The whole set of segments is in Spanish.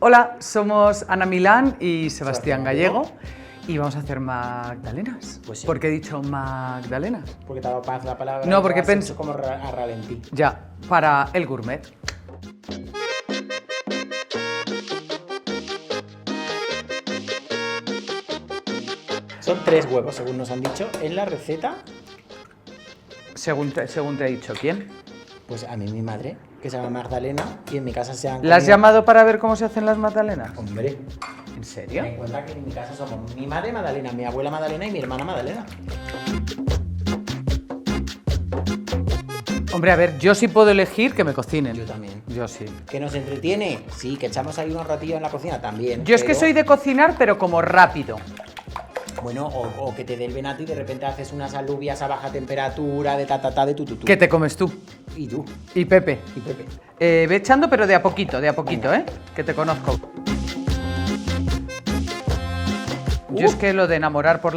Hola, somos Ana Milán y Sebastián Gallego y vamos a hacer magdalenas. Pues sí. ¿Por qué he dicho magdalenas? Porque te ha dado paz la palabra. No, porque pensé como a ralentí. Ya, para el gourmet. Son 3 huevos, según nos han dicho en la receta. Según te he dicho, ¿quién? Pues a mí mi madre, que se llama Magdalena, y en mi casa se han ¿La has comido- llamado para ver cómo se hacen las magdalenas? Hombre, ¿En serio? ten en cuenta que en mi casa somos mi madre Magdalena, mi abuela Magdalena y mi hermana Magdalena. Hombre, a ver, yo sí puedo elegir que me cocinen. Yo también. Yo sí. ¿Que nos entretiene? Sí, que echamos ahí unos ratillos en la cocina también. Yo es que pero- soy de cocinar, pero como rápido. Bueno, o que te dé el venato y de repente haces unas alubias a baja temperatura, de de tu. ¿Qué te comes tú? Y tú, Y Pepe. y Pepe. Ve echando, pero de a poquito, Venga. ¿eh? Que te conozco. Yo es que lo de enamorar por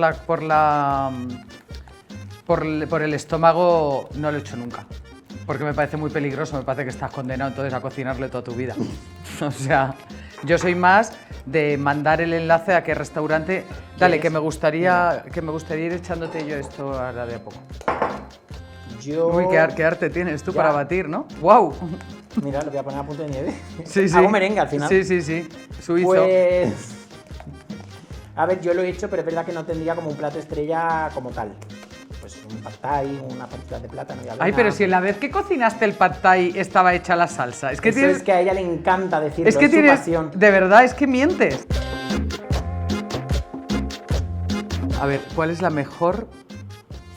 el estómago no lo he hecho nunca. Porque me parece muy peligroso, me parece que estás condenado entonces a cocinarle toda tu vida. O sea, yo soy más de mandar el enlace a qué restaurante. Dale, que me gustaría ir echándote yo esto ahora de a poco. Yo... Uy, qué arte tienes tú Ya. para batir, ¿no? ¡Wow! Mira, lo voy a poner a punto de nieve. Sí, sí. Hago merengue al final. Sí, sí, sí. Suizo. Pues... A ver, yo lo he hecho, pero es verdad que no tendría como un plato estrella como tal. Pues un pad thai, una partida de plátano y avena. Ay, pero si en la vez que cocinaste el pad thai estaba hecha la salsa. Es que Eso tienes... es que a ella le encanta decirlo, Es que su tienes... pasión. De verdad, es que mientes. A ver, ¿cuál es la mejor?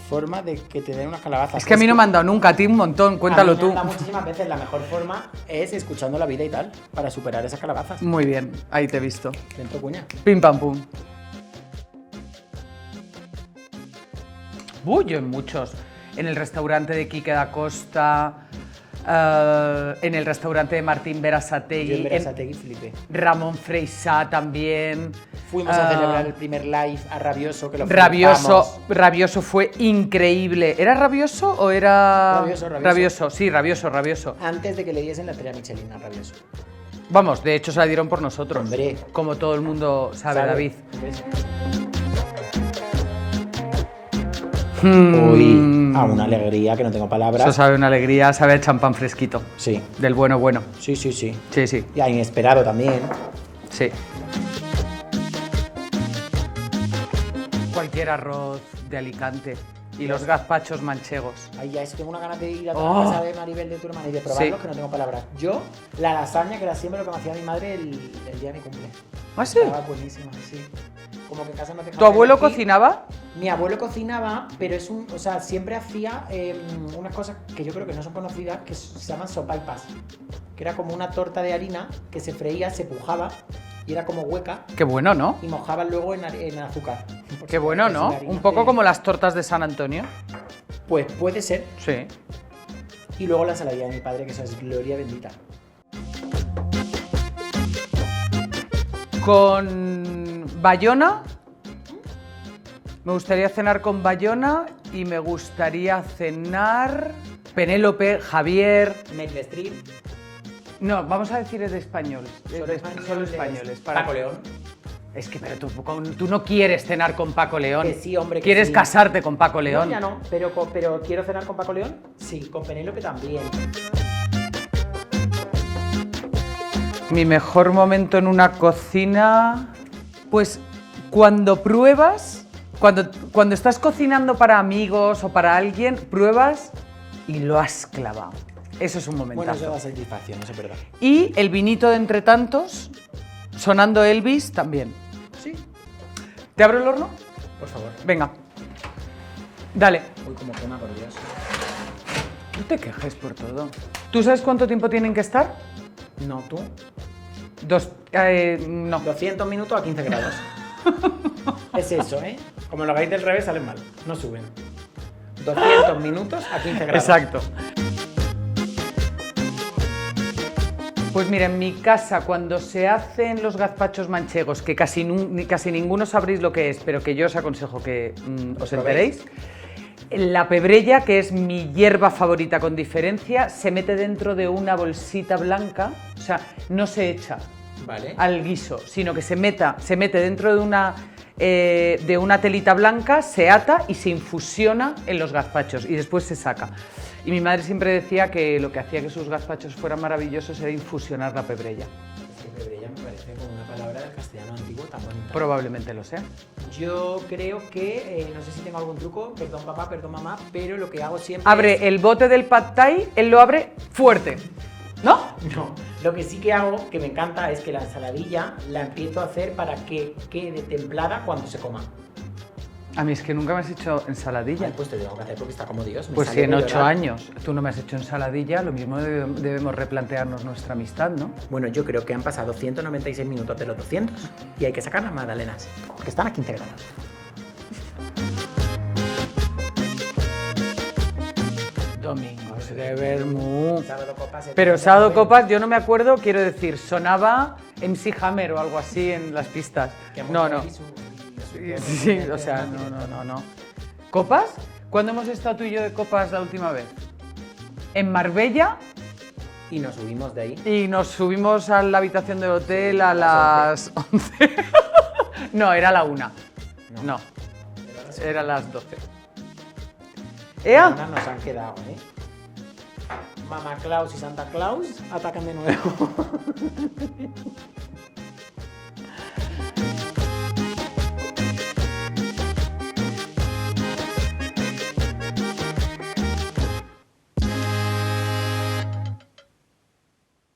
Forma de que te den unas calabazas. Es que a mí no me han dado nunca, a ti un montón, cuéntalo A mí me tú. han dado muchísimas veces. La mejor forma es escuchando la vida y tal, para superar esas calabazas. Muy bien, ahí te he visto. Dentro cuña. Pim pam pum. Yo en muchos. En el restaurante de Quique da Costa, en el restaurante de Martín Berasategui, Yo en en Berasategui flipé. Ramón Freisá también. Fuimos a celebrar el primer live a Rabioso, que lo Rabioso, flipamos. Rabioso fue increíble. ¿Era Rabioso o era...? Rabioso. Rabioso, sí, Rabioso. Antes de que le diesen la estrella Michelin a Rabioso. Vamos, de hecho se la dieron por nosotros. Hombre. Como todo el mundo sabe, David. ¿Ves? Mm. Uy, a una alegría que no tengo Eso palabras. sabe una alegría, sabe a champán fresquito. Sí, Del bueno. sí. Sí, sí, Y a inesperado también. sí. Cualquier arroz de Alicante. Y los gazpachos manchegos. Ay, ya, es que tengo una ganas de ir a Oh. la casa de Maribel de tu hermana y de probarlos, Sí. que no tengo palabras. Yo, la lasaña, que era siempre lo que me hacía mi madre el día de mi cumple. ¿Ah, sí? Estaba buenísima, sí. Como que en casa no te ¿Tu abuelo cocinaba? Mi abuelo cocinaba, pero o sea, siempre hacía unas cosas que yo creo que no son conocidas, que se llaman sopaipas. Que era como una torta de harina que se freía, se pujaba y era como hueca Qué bueno, ¿no? y mojaban luego en azúcar. Qué bueno, ¿no? Un poco como las tortas de San Antonio. Pues puede ser. Sí. Y luego la ensaladilla de mi padre, que eso es gloria bendita. Con Bayona. Me gustaría cenar con Bayona y me gustaría cenar Penélope, Javier. Meryl Streep, No, vamos a decir de españoles. Solo españoles. Paco León. Es que, pero tú no quieres cenar con Paco León. Que sí, hombre, que ¿Quieres sí. casarte con Paco León? No, ya no, pero quiero cenar con Paco León. Sí, con Penélope también. Mi mejor momento en una cocina, pues cuando pruebas, cuando estás cocinando para amigos o para alguien, pruebas y lo has clavado. Eso es un Bueno, momentazo. eso da satisfacción, eso es verdad. Y el vinito de entre tantos, sonando Elvis también. Sí, ¿Te abro el horno? por favor. Venga. Dale. Uy, como quema, por Dios. No te quejes por todo. ¿Tú sabes cuánto tiempo tienen que estar? No, tú. No. 200 minutos a 15 grados. Es eso, ¿eh? Como lo hagáis del revés, salen mal. No suben. 200 minutos a 15 grados. Exacto. Pues mira, en mi casa cuando se hacen los gazpachos manchegos, que casi ninguno sabréis lo que es, pero que yo os aconsejo que os enteréis, la pebrella, que es mi hierba favorita con diferencia, se mete dentro de una bolsita blanca, o sea, no se echa, Vale. al guiso, sino que se mete dentro de una telita blanca, se ata y se infusiona en los gazpachos y después se saca. Y mi madre siempre decía que lo que hacía que sus gazpachos fueran maravillosos era infusionar la pebrella. Es que pebrella me parece como una palabra del castellano antiguo tan bonita. Probablemente lo sea. Yo creo que, no sé si tengo algún truco, perdón papá, perdón mamá, pero lo que hago siempre Abre el bote del pad thai, él lo abre fuerte, ¿no? No, lo que sí que hago, que me encanta, es que la ensaladilla la empiezo a hacer para que quede templada cuando se coma. A mí es que nunca me has hecho ensaladilla. Ay, pues te tengo que hacer porque está como Dios. Me Pues sale si en de 8 verdad. años tú no me has hecho ensaladilla, lo mismo debemos replantearnos nuestra amistad, ¿no? Bueno, yo creo que han pasado 196 minutos de los 200 y hay que sacar las magdalenas, que están a 15 grados. Domingos de vermú. Sábado copas. Pero sábado copas, yo no me acuerdo, quiero decir, sonaba MC Hammer o algo así en las pistas. No, no. Sí, o sea, no. ¿Copas? ¿Cuándo hemos estado tú y yo de copas la última vez? En Marbella. Y nos subimos de ahí. Y nos subimos a la habitación del hotel a las 11. No, era la 1. No, era las 12. ¡Ea! Unas nos han quedado, ¿eh? Mamá Claus y Santa Claus atacan de nuevo.